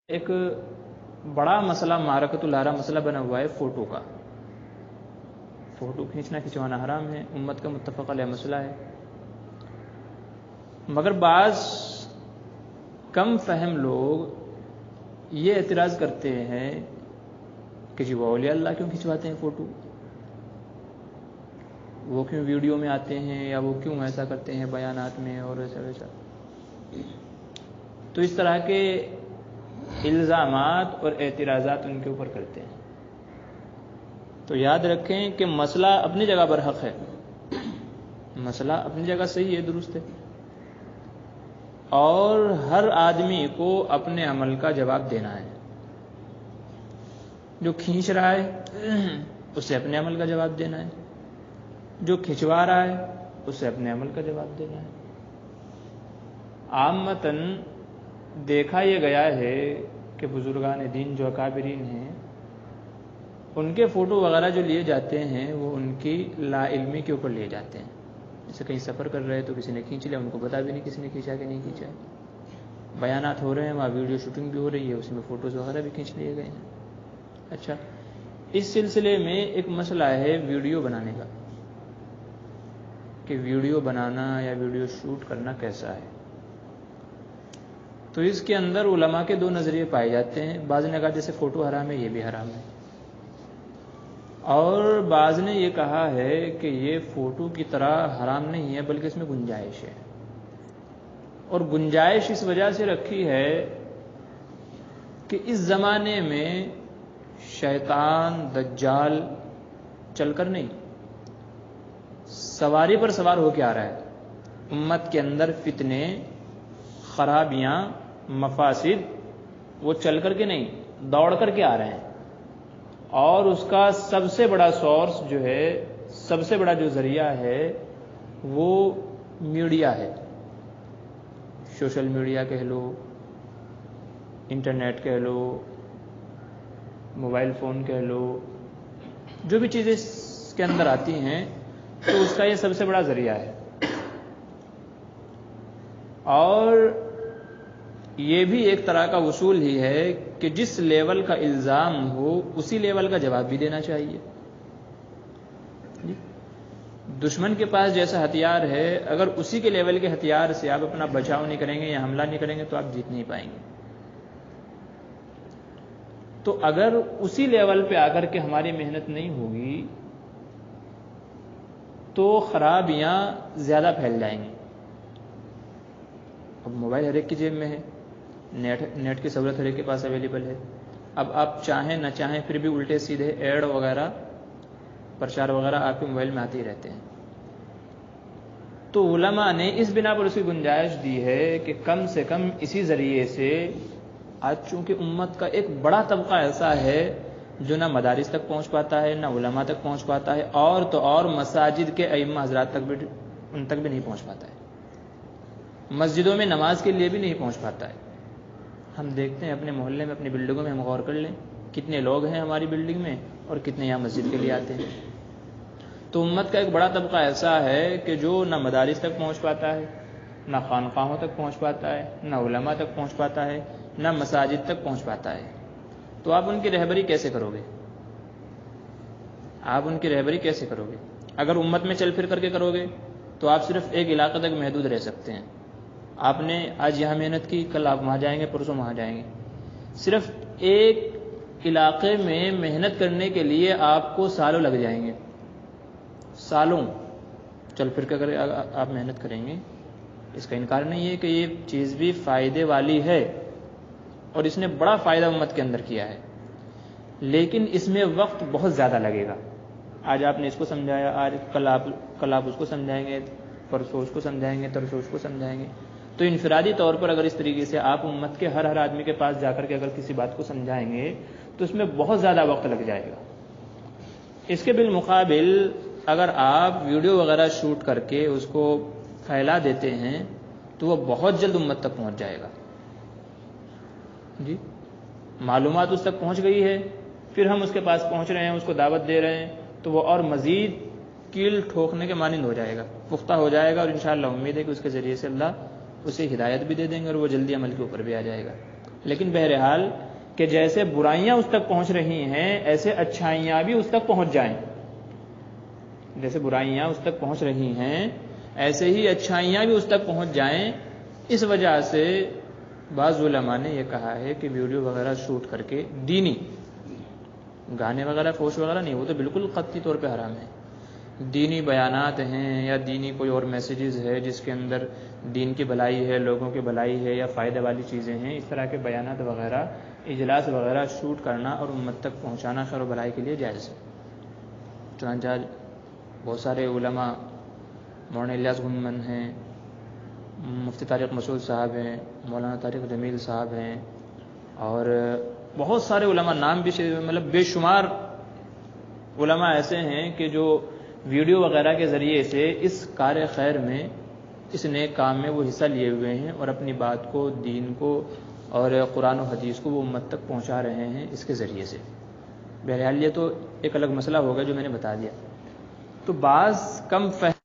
ایک بڑا مسئلہ معرکۃ الارا مسئلہ بنا ہوا ہے فوٹو کا. فوٹو کھینچوانا حرام ہے، امت کا متفق علیہ مسئلہ ہے. مگر بعض کم فہم لوگ یہ اعتراض کرتے ہیں کہ جی وہ اولیاء اللہ کیوں کھنچواتے ہیں فوٹو، وہ کیوں ویڈیو میں آتے ہیں، یا وہ کیوں ایسا کرتے ہیں بیانات میں اور ایسا ویسا. تو اس طرح کے الزامات اور اعتراضات ان کے اوپر کرتے ہیں. تو یاد رکھیں کہ مسئلہ اپنی جگہ پر حق ہے، مسئلہ اپنی جگہ صحیح ہے، درست ہے، اور ہر آدمی کو اپنے عمل کا جواب دینا ہے. جو کھینچ رہا ہے اسے اپنے عمل کا جواب دینا ہے، جو کھنچوا رہا ہے اسے اپنے عمل کا جواب دینا ہے. عامتاً دیکھا یہ گیا ہے کہ بزرگان دین جو اکابرین ہیں ان کے فوٹو وغیرہ جو لیے جاتے ہیں وہ ان کی لا علمی کے اوپر لیے جاتے ہیں. جیسے کہیں سفر کر رہے تو کسی نے کھینچ لیا، ان کو پتا بھی نہیں کسی نے کھینچا کہ نہیں کھینچا. بیانات ہو رہے ہیں، وہاں ویڈیو شوٹنگ بھی ہو رہی ہے، اس میں فوٹوز وغیرہ بھی کھینچ لیے گئے ہیں. اچھا، اس سلسلے میں ایک مسئلہ ہے ویڈیو بنانے کا، کہ ویڈیو بنانا یا ویڈیو شوٹ کرنا کیسا ہے. تو اس کے اندر علماء کے دو نظریے پائے جاتے ہیں. بعض نے کہا جیسے فوٹو حرام ہے، یہ بھی حرام ہے، اور بعض نے یہ کہا ہے کہ یہ فوٹو کی طرح حرام نہیں ہے بلکہ اس میں گنجائش ہے. اور گنجائش اس وجہ سے رکھی ہے کہ اس زمانے میں شیطان دجال چل کر نہیں، سواری پر سوار ہو کے آ رہا ہے. امت کے اندر فتنے، خرابیاں، مفاسد وہ چل کر کے نہیں، دوڑ کر کے آ رہے ہیں. اور اس کا سب سے بڑا سورس جو ہے، سب سے بڑا جو ذریعہ ہے وہ میڈیا ہے. سوشل میڈیا کہہ لو، انٹرنیٹ کہہ لو، موبائل فون کہہ لو، جو بھی چیزیں اس کے اندر آتی ہیں تو اس کا یہ سب سے بڑا ذریعہ ہے. اور یہ بھی ایک طرح کا اصول ہی ہے کہ جس لیول کا الزام ہو اسی لیول کا جواب بھی دینا چاہیے. دشمن کے پاس جیسا ہتھیار ہے، اگر اسی کے لیول کے ہتھیار سے آپ اپنا بچاؤ نہیں کریں گے یا حملہ نہیں کریں گے تو آپ جیت نہیں پائیں گے. تو اگر اسی لیول پہ آ کر کے ہماری محنت نہیں ہوگی تو خرابیاں زیادہ پھیل جائیں گی. اب موبائل ہر ایک کی جیب میں ہے، نیٹ کی سہولت ہر ایک کے پاس اویلیبل ہے. اب آپ چاہیں نہ چاہیں پھر بھی الٹے سیدھے ایڈ وغیرہ، پرچار وغیرہ آپ کے موبائل میں آتے ہی رہتے ہیں. تو علماء نے اس بنا پر اس کی گنجائش دی ہے کہ کم سے کم اسی ذریعے سے، آج چونکہ امت کا ایک بڑا طبقہ ایسا ہے جو نہ مدارس تک پہنچ پاتا ہے، نہ علماء تک پہنچ پاتا ہے، اور تو اور مساجد کے ائمہ حضرات تک بھی ان تک بھی نہیں پہنچ پاتا ہے، مسجدوں میں نماز کے لیے بھی نہیں پہنچ پاتا ہے. ہم دیکھتے ہیں اپنے محلے میں، اپنی بلڈنگوں میں ہم غور کر لیں کتنے لوگ ہیں ہماری بلڈنگ میں اور کتنے یہاں مسجد کے لیے آتے ہیں. تو امت کا ایک بڑا طبقہ ایسا ہے کہ جو نہ مدارس تک پہنچ پاتا ہے، نہ خانقاہوں تک پہنچ پاتا ہے، نہ علماء تک پہنچ پاتا ہے، نہ مساجد تک پہنچ پاتا ہے. تو آپ ان کی رہبری کیسے کرو گے؟ آپ ان کی رہبری کیسے کرو گے؟ اگر امت میں چل پھر کر کے کرو گے تو آپ صرف ایک علاقے تک محدود رہ سکتے ہیں. آپ نے آج یہاں محنت کی، کل آپ وہاں جائیں گے، پرسوں وہاں جائیں گے. صرف ایک علاقے میں محنت کرنے کے لیے آپ کو سالوں لگ جائیں گے، سالوں چل پھر کر آپ محنت کریں گے. اس کا انکار نہیں ہے کہ یہ چیز بھی فائدے والی ہے اور اس نے بڑا فائدہ امت کے اندر کیا ہے، لیکن اس میں وقت بہت زیادہ لگے گا. آج آپ نے اس کو سمجھایا، کل آپ اس کو سمجھائیں گے، پرسوں اس کو سمجھائیں گے، ترسوں اس کو سمجھائیں گے. تو انفرادی طور پر اگر اس طریقے سے آپ امت کے ہر آدمی کے پاس جا کر کے اگر کسی بات کو سمجھائیں گے تو اس میں بہت زیادہ وقت لگ جائے گا. اس کے بالمقابل اگر آپ ویڈیو وغیرہ شوٹ کر کے اس کو پھیلا دیتے ہیں تو وہ بہت جلد امت تک پہنچ جائے گا. جی، معلومات اس تک پہنچ گئی ہے، پھر ہم اس کے پاس پہنچ رہے ہیں، اس کو دعوت دے رہے ہیں، تو وہ اور مزید کیل ٹھوکنے کے مانند ہو جائے گا، پختہ ہو جائے گا. اور انشاءاللہ امید ہے کہ اس کے ذریعے سے اللہ اسے ہدایت بھی دے دیں گے اور وہ جلدی عمل کے اوپر بھی آ جائے گا. لیکن بہرحال کہ جیسے برائیاں اس تک پہنچ رہی ہیں ایسے اچھائیاں بھی اس تک پہنچ جائیں، جیسے برائیاں اس تک پہنچ رہی ہیں ایسے ہی اچھائیاں بھی اس تک پہنچ جائیں۔ اس وجہ سے بعض علماء نے یہ کہا ہے کہ ویڈیو وغیرہ شوٹ کر کے دینی، گانے وغیرہ فوش وغیرہ نہیں، وہ تو بالکل قطعی طور پہ حرام ہے، دینی بیانات ہیں یا دینی کوئی اور میسیجز ہے جس کے اندر دین کی بھلائی ہے، لوگوں کی بھلائی ہے یا فائدہ والی چیزیں ہیں، اس طرح کے بیانات وغیرہ، اجلاس وغیرہ شوٹ کرنا اور امت تک پہنچانا خیر و بھلائی کے لیے جائز ہے۔ چنانچہ بہت سارے علماء، مولانا الیاس گنمن ہیں، مفتی طارق مسعود صاحب ہیں، مولانا طارق جمیل صاحب ہیں، اور بہت سارے علماء، نام بھی مطلب بے شمار علماء ایسے ہیں کہ جو ویڈیو وغیرہ کے ذریعے سے اس کار خیر میں، اس نیک کام میں وہ حصہ لیے ہوئے ہیں اور اپنی بات کو، دین کو اور قرآن و حدیث کو وہ امت تک پہنچا رہے ہیں اس کے ذریعے سے۔ بہرحال یہ تو ایک الگ مسئلہ ہوگا جو میں نے بتا دیا۔ تو بعض کم فہم